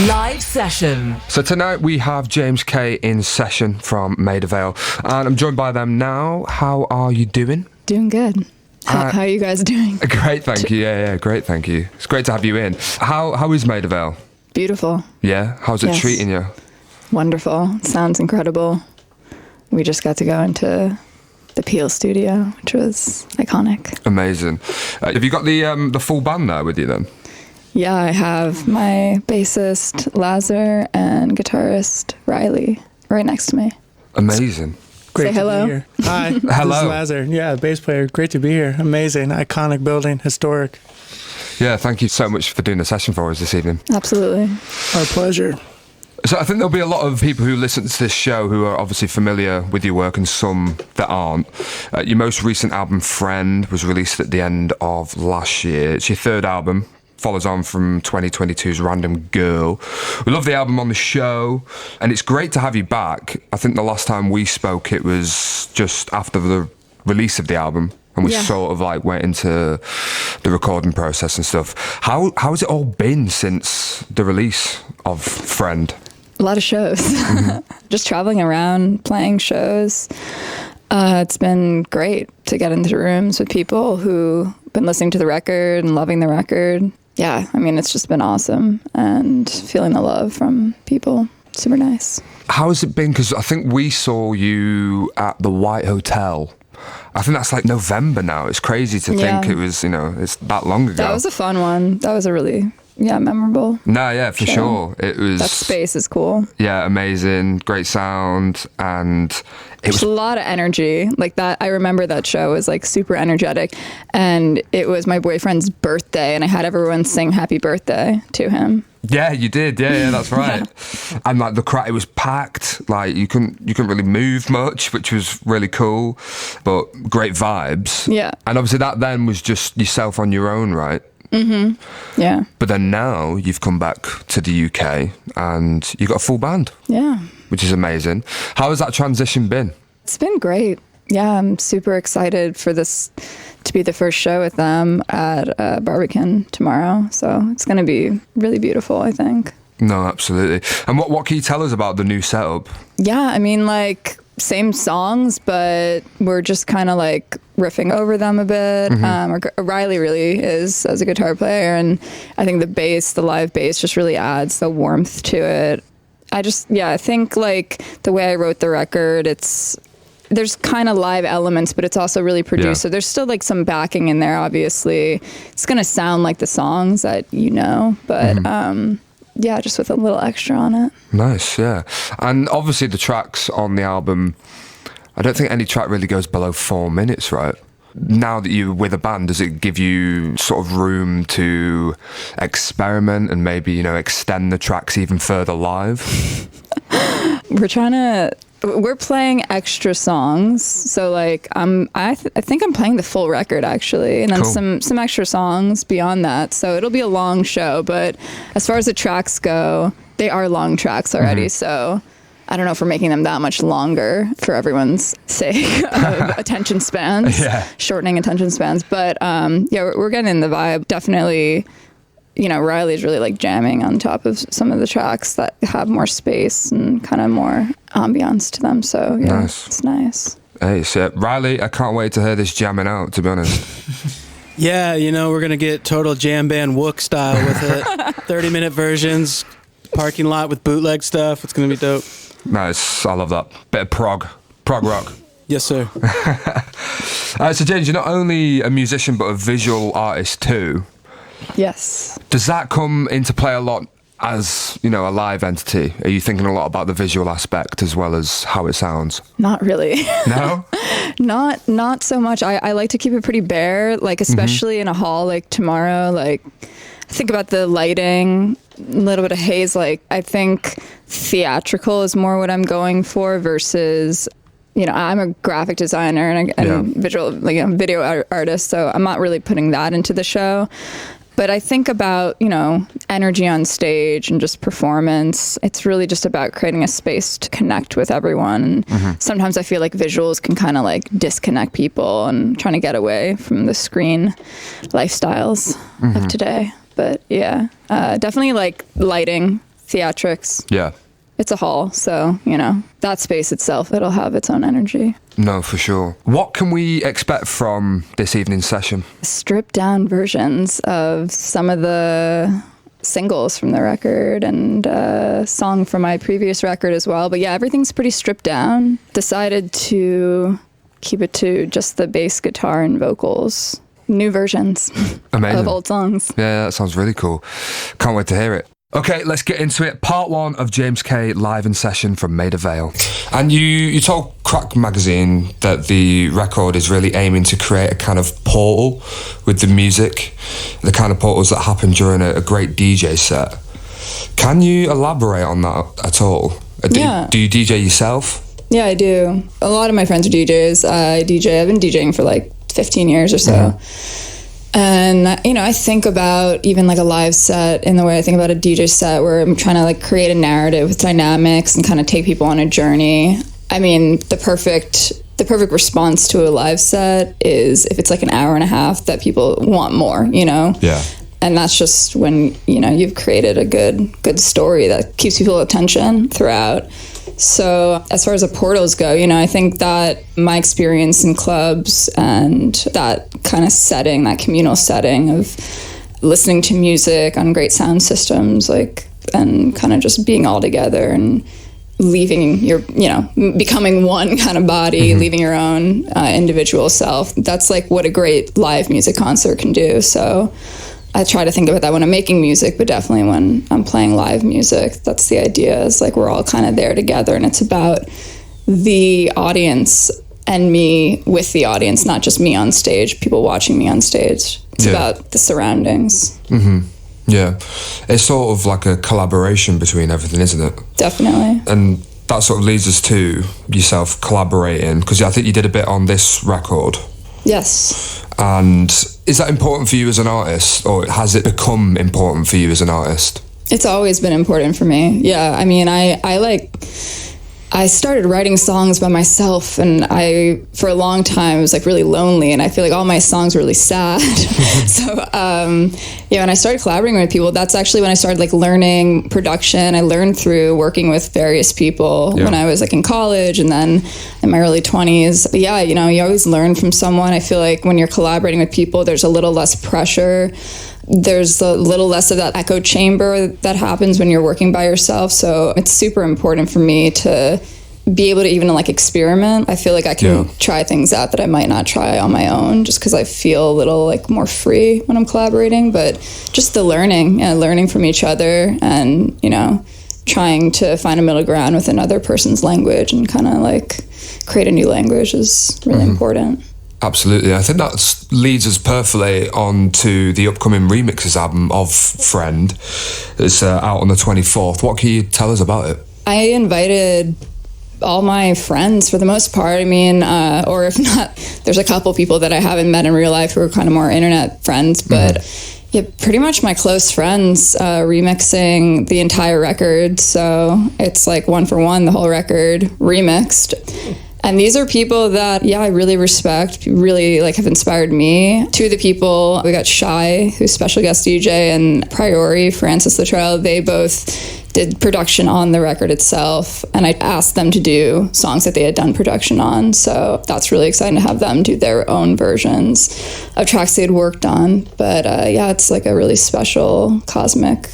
Live session. So tonight we have James K in session from Maida Vale, and I'm joined by them now. How are you doing? Doing good. How are you guys doing? Great, thank you. Yeah, great, thank you. It's great to have you in. How is Maida Vale? Beautiful. Yeah? How's it treating you? Wonderful. Sounds incredible. We just got to go into the Peel studio, which was iconic. Amazing. Have you got the full band there with you then? Yeah, I have my bassist, Lazar, and guitarist, Riley, right next to me. Amazing. Great. Say hello. To be here. Hi. Hello. This is Lazar. Yeah, bass player. Great to be here. Amazing. Iconic building. Historic. Yeah, thank you so much for doing the session for us this evening. Absolutely. Our pleasure. So I think there'll be a lot of people who listen to this show who are obviously familiar with your work and some that aren't. Your most recent album, Friend, was released at the end of last year. It's your third album. Follows on from 2022's Random Girl. We love the album on the show, and it's great to have you back. I think the last time we spoke, it was just after the release of the album, and we sort of like went into the recording process and stuff. How has it all been since the release of Friend? A lot of shows. Just traveling around, playing shows. It's been great to get into rooms with people who've been listening to the record and loving the record. Yeah, I mean, it's just been awesome, and feeling the love from people. Super nice. How has it been? Because I think we saw you at the White Hotel. I think that's like November now. It's crazy to think it was, it's that long ago. That was a fun one. That was a really, memorable. No, yeah, for sure. It was. That space is cool. Yeah, amazing. Great sound. And it was a lot of energy. Like that, I remember that show was like super energetic. And it was my boyfriend's birthday, and I had everyone sing happy birthday to him. Yeah, you did. Yeah, that's right. And like the crowd, it was packed. Like you couldn't really move much, which was really cool. But great vibes. Yeah. And obviously that then was just yourself on your own, right? Mm-hmm. Yeah. But then now you've come back to the UK and you got a full band. Yeah. Which is amazing. How has that transition been? It's been great. Yeah, I'm super excited for this to be the first show with them at Barbican tomorrow. So it's going to be really beautiful, I think. No, absolutely. And what can you tell us about the new setup? Yeah, I mean, like, same songs, but we're just kind of like riffing over them a bit. Riley really is as a guitar player, and I think the live bass just really adds the warmth to it. I think like the way I wrote the record, there's kind of live elements, but it's also really produced. Yeah. So there's still like some backing in there, obviously. It's going to sound like the songs that but just with a little extra on it. Nice, yeah. And obviously the tracks on the album, I don't think any track really goes below 4 minutes, right? Now that you're with a band, does it give you sort of room to experiment and maybe, extend the tracks even further live? We're playing extra songs, so like I think I'm playing the full record actually, and then some extra songs beyond that. So it'll be a long show, but as far as the tracks go, they are long tracks already. So I don't know if we're making them that much longer for everyone's sake of attention spans, shortening attention spans. But we're getting in the vibe. Definitely. Riley's really like jamming on top of some of the tracks that have more space and kind of more ambiance to them. So nice. It's nice. Hey, so Riley, I can't wait to hear this jamming out, to be honest. Yeah, we're going to get total jam band Wook style with it. 30-minute versions, parking lot with bootleg stuff. It's going to be dope. Nice. I love that. Bit of prog rock. Yes, sir. So James, you're not only a musician, but a visual artist too. Yes. Does that come into play a lot as, a live entity? Are you thinking a lot about the visual aspect as well as how it sounds? Not really. No? Not so much. I like to keep it pretty bare, like especially in a hall like tomorrow. Like, think about the lighting, a little bit of haze. Like, I think theatrical is more what I'm going for versus... I'm a graphic designer and visual, video artist, so I'm not really putting that into the show. But I think about, energy on stage and just performance. It's really just about creating a space to connect with everyone. Sometimes I feel like visuals can kind of like disconnect people and trying to get away from the screen lifestyles of today. But definitely like lighting, theatrics. Yeah. It's a hall, so, that space itself, it'll have its own energy. No, for sure. What can we expect from this evening's session? Stripped down versions of some of the singles from the record and a song from my previous record as well. But yeah, everything's pretty stripped down. Decided to keep it to just the bass guitar and vocals. New versions Amazing. of old songs. Yeah, that sounds really cool. Can't wait to hear it. Okay, let's get into it. Part 1 of James K live in session from Maida Vale. And you told Crack Magazine that the record is really aiming to create a kind of portal with the music, the kind of portals that happen during a great DJ set. Can you elaborate on that at all? Yeah. Do you DJ yourself? Yeah, I do. A lot of my friends are DJs. I've been DJing for like 15 years or so. Mm-hmm. And, I think about even like a live set in the way I think about a DJ set where I'm trying to like create a narrative with dynamics and kind of take people on a journey. I mean, the perfect response to a live set is if it's like an hour and a half that people want more, Yeah. And that's just when, you've created a good story that keeps people attention throughout. So as far as the portals go, I think that my experience in clubs and that kind of setting, that communal setting of listening to music on great sound systems, and kind of just being all together and leaving your, becoming one kind of body, mm-hmm. leaving your own individual self. That's like what a great live music concert can do. So I try to think about that when I'm making music, but definitely when I'm playing live music, that's the idea, is like we're all kind of there together, and it's about the audience and me with the audience, not just me on stage, people watching me on stage. It's about the surroundings. Mm-hmm. Yeah. It's sort of like a collaboration between everything, isn't it? Definitely. And that sort of leads us to yourself collaborating, because I think you did a bit on this record. Yes. And is that important for you as an artist, or has it become important for you as an artist? It's always been important for me. Yeah, I mean, I started writing songs by myself, and for a long time, was like really lonely, and I feel like all my songs were really sad. So, when I started collaborating with people, that's actually when I started like learning production. I learned through working with various people when I was like in college and then in my early 20s. But yeah, you always learn from someone. I feel like when you're collaborating with people, there's a little less pressure. There's a little less of that echo chamber that happens when you're working by yourself. So it's super important for me to be able to even like experiment. I feel like I can try things out that I might not try on my own, just because I feel a little like more free when I'm collaborating. But just the learning from each other, and trying to find a middle ground with another person's language and kind of like create a new language is really important. Absolutely. I think that leads us perfectly on to the upcoming remixes album of Friend. It's out on the 24th. What can you tell us about it? I invited all my friends for the most part. I mean, or if not, there's a couple people that I haven't met in real life who are kind of more internet friends, but yeah, pretty much my close friends remixing the entire record. So it's like one for one, the whole record remixed. And these are people that, I really respect, really like have inspired me. Two of the people, we got Shy, who's special guest DJ, and Priori, Francis Luttrell. They both did production on the record itself. And I asked them to do songs that they had done production on. So that's really exciting to have them do their own versions of tracks they had worked on. But it's like a really special, cosmic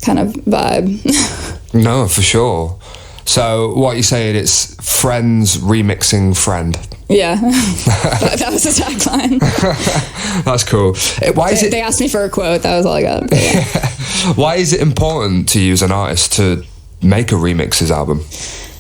kind of vibe. No, for sure. So what you're saying, it's Friends remixing Friend. Yeah, that was the tagline. That's cool. They asked me for a quote. That was all I got. Why is it important to you as an artist to make a remixes album?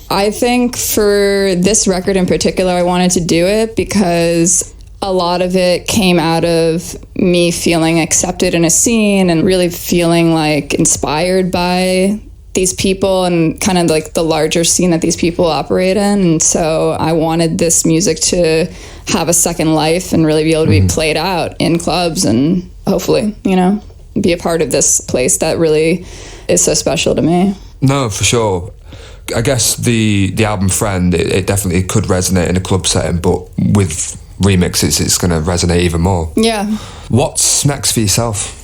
I think for this record in particular, I wanted to do it because a lot of it came out of me feeling accepted in a scene and really feeling like inspired by these people and kind of like the larger scene that these people operate in. And so I wanted this music to have a second life and really be able to be played out in clubs and hopefully, be a part of this place that really is so special to me. No, for sure. I guess the album Friend, it definitely could resonate in a club setting, but with remixes, it's going to resonate even more. Yeah. What's next for yourself?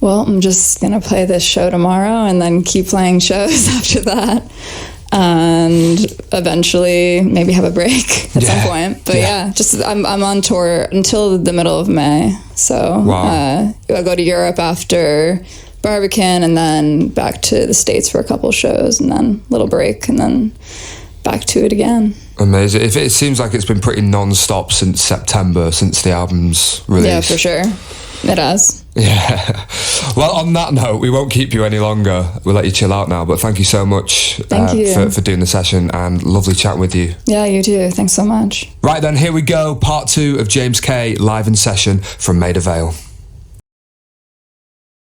Well, I'm just going to play this show tomorrow and then keep playing shows after that. And eventually maybe have a break at some point. But just I'm on tour until the middle of May. So I'll go to Europe after Barbican and then back to the States for a couple shows and then a little break and then back to it again. Amazing. It seems like it's been pretty non-stop since September, since the album's release. Yeah, for sure. It has. Yeah. Well, on that note, we won't keep you any longer. We'll let you chill out now. But thank you so much for doing the session, and lovely chatting with you. Yeah, you too. Thanks so much. Right then, here we go. Part 2 of James K live in session from Maida Vale.